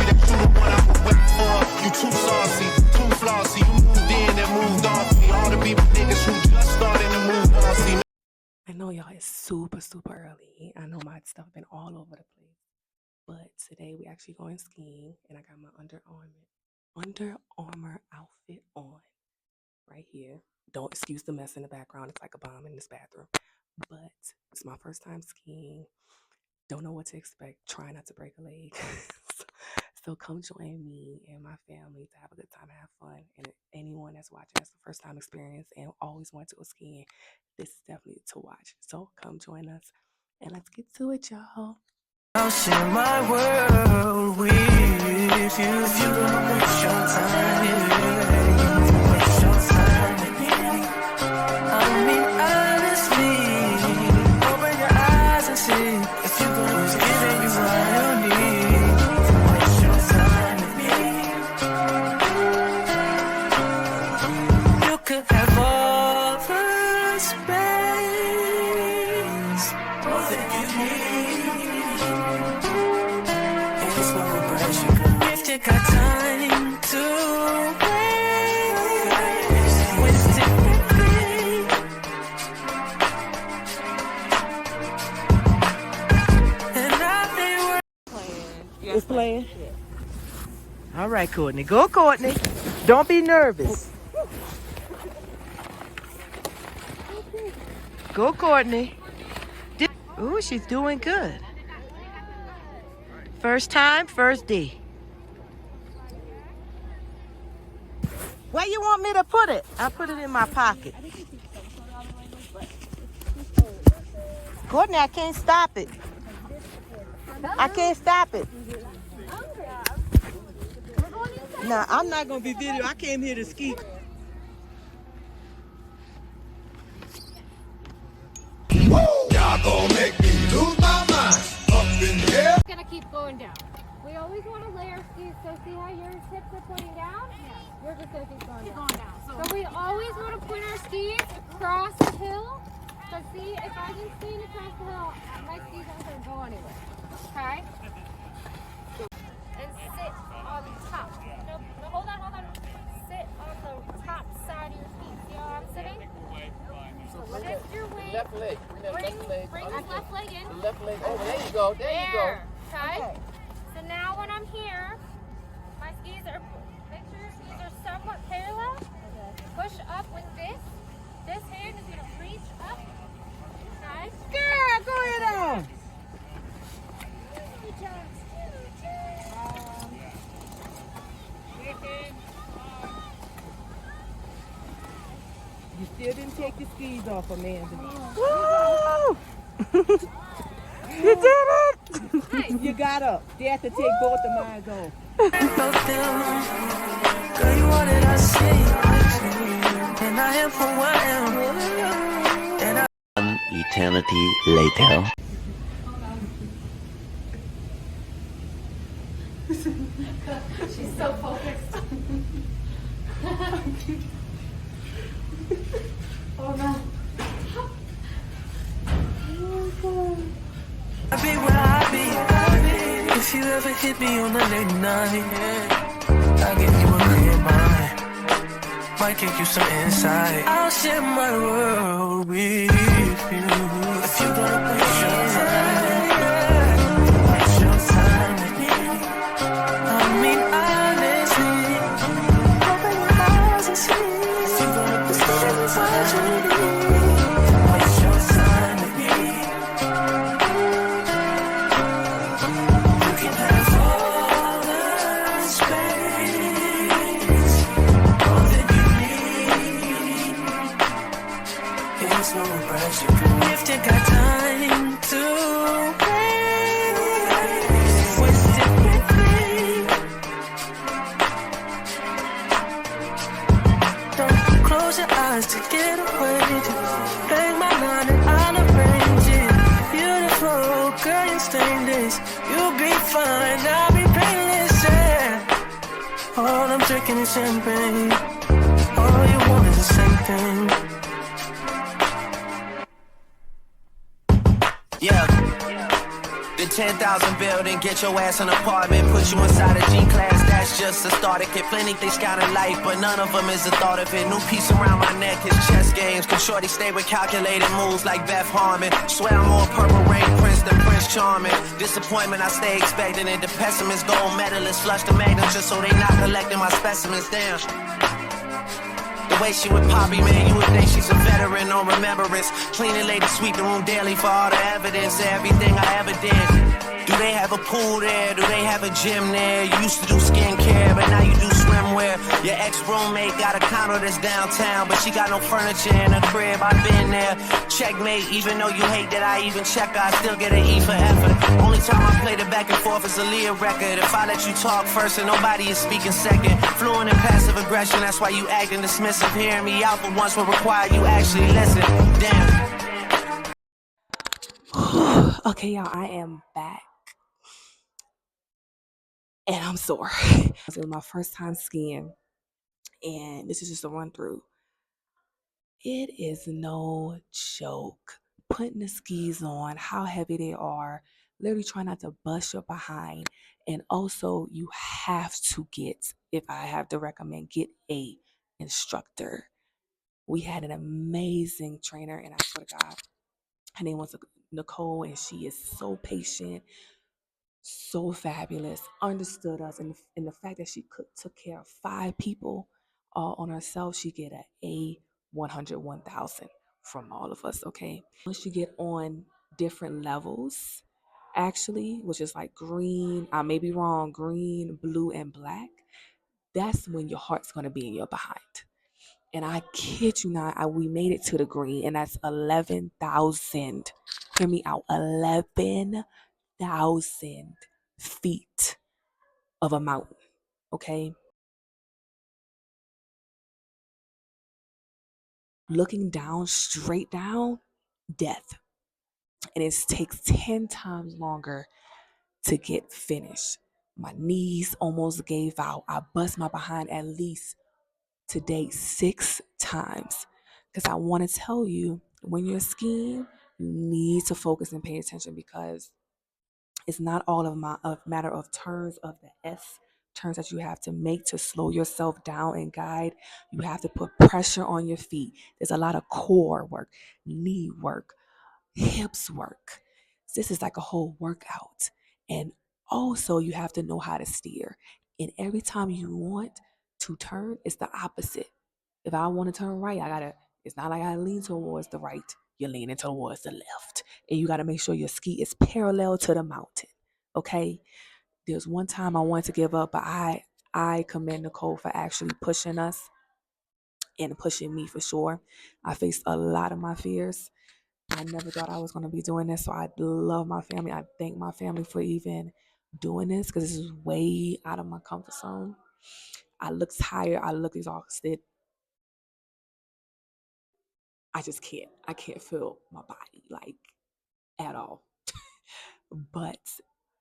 that you the one I would wait for. You too saucy, too flossy. You moved in and moved off me. All the people niggas who just starting to move bossy. I know y'all it's super early. I know my stuff been all over the place. But today we actually going skiing and I got my Under Armour outfit on right here. Don't excuse the mess in the background. It's like a bomb in this bathroom. But it's my first time skiing. Don't know what to expect. Try not to break a leg. So come join me and my family to have a good time, have fun. And anyone that's watching that's the first time experience and always want to go skiing, this is definitely to watch. So come join us and let's get to it, y'all. I'll share my world with you if you don't waste your time. Waste your time with me. I mean, honestly, open your eyes and see if you're gonna give it you what you need. Waste your time with me. You could have all the space, more than you need. If you got time to waste it with me. And I think It's playing? All right, Courtney. Go, Courtney. Don't be nervous. Go, Courtney. Ooh, she's doing good. First time, first day. Where you want me to put it? I put it in my pocket. Courtney, I can't stop it. I can't stop it. Nah, I'm not gonna be video. I came here to ski. Y'all gonna make me lose my mind. Up in the air. Gonna keep going down. We always want to lay our skis, so see how your hips are pointing down? Yeah. We're just gonna keep going down. So we always want to point our skis across the hill. So see, if I can ski across the hill, my skis aren't gonna go anywhere. Okay? And sit on the top. No, hold on. Sit on the top side of your feet. See how I'm sitting? So lift your weight. Left leg. Bring the left leg in. The left leg. Oh, there you go. There you go. Okay. So now when I'm here, my skis are, make sure your skis are somewhat parallel. Push up with this. This hand is going to reach up. Okay. Girl, go ahead on. You still didn't take your skis off, Amanda. Woo! You did it! Nice. You got up. They had to take both of mine off. girl, you wanted I see. And I am who I am. And I One eternity later. She's so focused. Oh no. I'll be where I be. If you ever hit me on a late night, I'll give you a red mind. Might give you some insight. I'll share my world with you. If you're gonna waste your time with me. I mean, honestly, open your eyes and see. If you're gonna waste your time with me. Waste your time with me. You can have all the space, all that you need. It's no pressure. If you got time to waste it with me. Don't close your eyes to get away. Just bang my line and I'll arrange it. Beautiful girl, you stainless. You'll be fine, I'll be painless, yeah. All I'm drinking is champagne. All you want is the same thing. Yeah. The 10,000 building, get your ass an apartment, put you inside a G-class, that's just a start. It get plenty things count in life, but none of them is the thought of it. New piece around my neck is chess games. Can shorty stay with calculated moves like Beth Harmon? Swear I'm more Purple Rain Prince than Prince Charming. Disappointment I stay expecting it. The pessimist, gold medalist, flush the magnum just so they not collecting my specimens. Damn. The way she with Poppy, man, you would think she's a veteran on remembrance. Cleaning lady, sweep the room daily for all the evidence of everything I ever did. Do they have a pool there? Do they have a gym there? You used to do skincare, but now you do swimwear. Your ex-roommate got a condo that's downtown, but she got no furniture in her crib. I've been there. Checkmate, even though you hate that I even check her, I still get an E for effort. Only time I play the back and forth is a Leah record. If I let you talk first and nobody is speaking second. Fluent in passive aggression, that's why you acting dismissive. Hearing me out for once will require you actually listen. Damn. Okay, y'all, I am back. And I'm sore. It was my first time skiing. And this is just a run through. It is no joke. Putting the skis on, how heavy they are, literally trying not to bust your behind. And also you have to get, if I have to recommend, get a instructor. We had an amazing trainer, and I swear to God, her name was Nicole, and she is so patient, so fabulous, understood us, and the fact that she took care of 5 people all on herself, she get a 100,000 from all of us. Okay, once you get on different levels, actually, which is like green, I may be wrong, green, blue, and black, that's when your heart's gonna be in your behind. And I kid you not, we made it to the green, and that's 11,000. Hear me out, 11,000 feet of a mountain, okay? Looking down, straight down, death. And it takes 10 times longer to get finished. My knees almost gave out. I bust my behind at least to date 6 times. Because I want to tell you, when you're skiing, you need to focus and pay attention, because it's not all of a matter of turns of the S, turns that you have to make to slow yourself down and guide. You have to put pressure on your feet. There's a lot of core work, knee work, hips work. This is like a whole workout. And also you have to know how to steer. And every time you want to turn, it's the opposite. If I want to turn right, it's not like I lean towards the right. You're leaning towards the left. And you got to make sure your ski is parallel to the mountain. Okay? There's one time I wanted to give up, but I commend Nicole for actually pushing us and pushing me for sure. I faced a lot of my fears. I never thought I was going to be doing this. So I love my family. I thank my family for even doing this, because this is way out of my comfort zone. I look tired. I look exhausted. I just can't. I can't feel my body like at all. But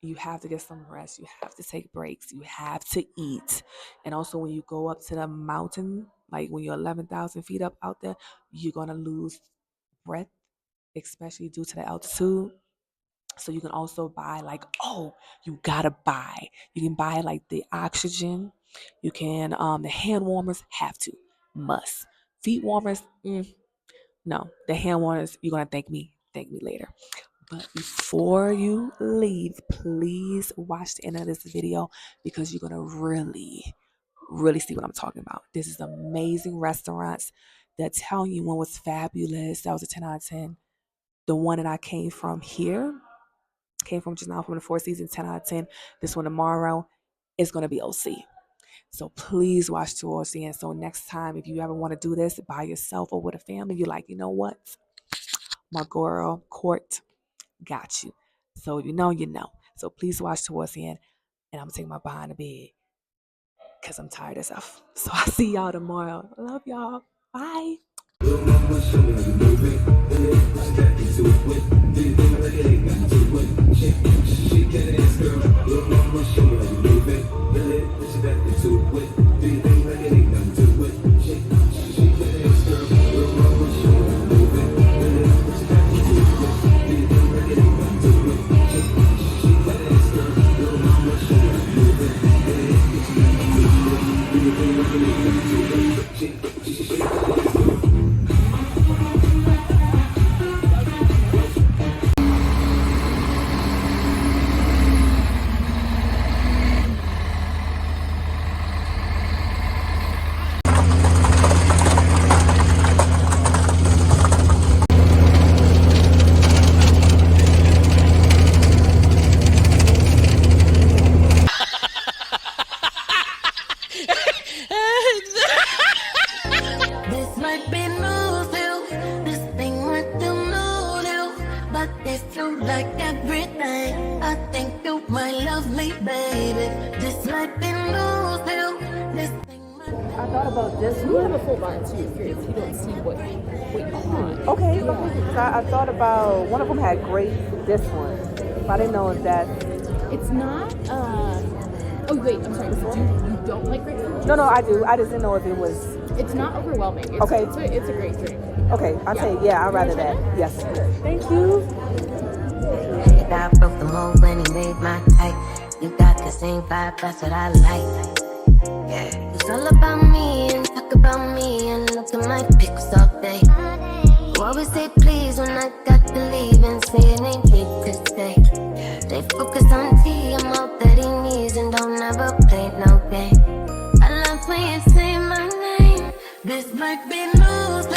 you have to get some rest. You have to take breaks. You have to eat. And also when you go up to the mountain, like when you're 11,000 feet up out there, you're going to lose breath, especially due to the altitude. So you can also buy you can buy like the oxygen. You can, the hand warmers, must. Feet warmers, no, the hand warmers, you're going to thank me later. But before you leave, please watch the end of this video, because you're going to really, really see what I'm talking about. This is amazing restaurants that tell you one was fabulous. That was a 10 out of 10. The one that I came from just now from the Four Seasons, 10 out of 10. This one tomorrow is going to be OC. So please watch towards the end. So next time, if you ever want to do this by yourself or with a family, you're like, you know what? My girl, Court, got you. So you know. So please watch towards the end. And I'm going to take my behind the bed, because I'm tired as stuff. So I'll see y'all tomorrow. Love y'all. Bye. baby. This might be news pill. This thing might I thought about this You have one. a full bar too, if you don't see what you want. Okay, okay. So I thought about one of them had grape. This one, but I didn't know if that. It's not. Oh wait, I'm sorry. You don't like grapefruit? No, I do. I just didn't know if it was. It's not overwhelming. It's, Okay. It's a great drink. Okay, I'll say yeah. I'd rather that. Yes. Thank you. I broke the mold when he made my type. You got the same vibe, that's what I like. Yeah. It's all about me and talk about me and look at my pics all day. You always say please when I got to leave and say it ain't need to stay. They focus on T, I'm all that he needs and don't ever play no game. I love when you say my name. This might be news.